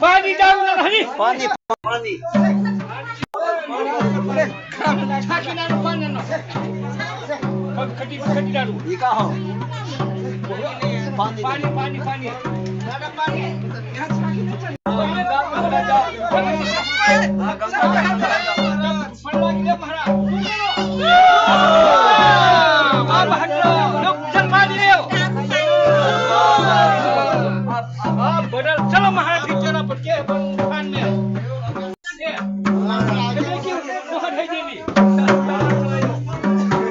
पानी डालना नहीं पानी पानी ये का हो पानी पानी पानी पानी चलो महाराज चलो पटके खान में वहाँ नहीं देली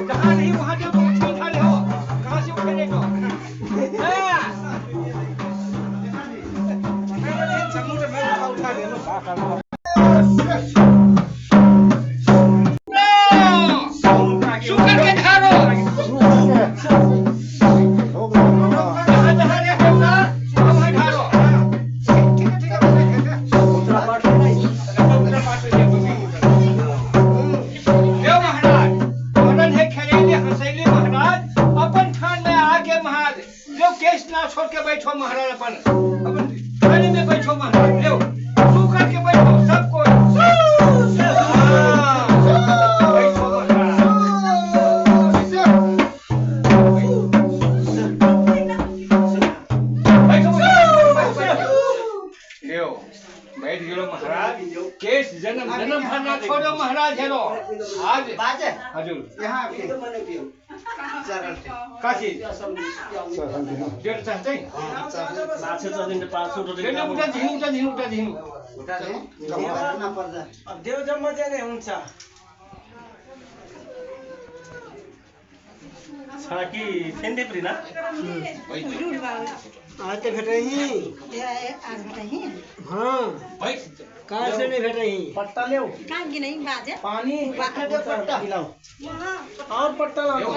जहाँ नहीं वहाँ जब उठा ले हो कहाँ से उठेने को समुद्र में उठा ले लो शुक्र के धारो छोड़ के बैठो महाराज अपन थाने में बैठो महाराज ले सू करके बैठो सबको बैठो बैठ गेलो महाराज केस जन्म भरना छोड़ो महाराज हेलो आज बाजे हजुर यहाँ काची डेढ़ चाहते हैं पाँच छः दिन 500 रुपये उठा झिनु अब देव जब मजा नहीं उनसा छाकी फेंदे परी ना आते भेटे ही आज भेटे ही हाँ भाई कहाँ से नहीं भेटे ही पट्टा ले कहाँ की नहीं बाजे पानी बाहर दे पट्टा दिलाओ और पट्टा लाओ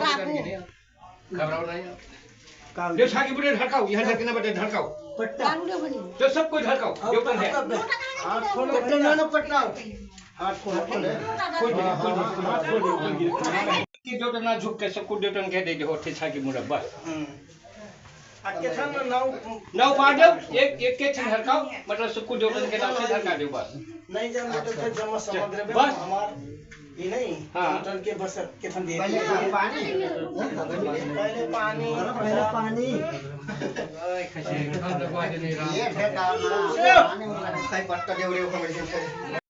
घबराओ नहीं जो छाकी बुढ़े ढड़काओ यहाँ ढड़कना बेटे ढड़काओ पट्टा जो सब कोई ढड़काओ जो पर है हाथ खोलो पट्टा ना पट्टा हाथ खोलो कि जोटन ना झुक के सबको जोटन कह दे जो होठे छाकी मुड़ा बस के छन नौ पाडो एक के छन ढड़काओ मतलब सबको जोटन के नाम से ढड़का दो बस नहीं जब मतलब जमा समुद्र में बस हमार ये नहीं हां जोटन के बस के छन दे पहले पानी ओए खसे ये फेंका पानी में कहीं पट्टा देवरे को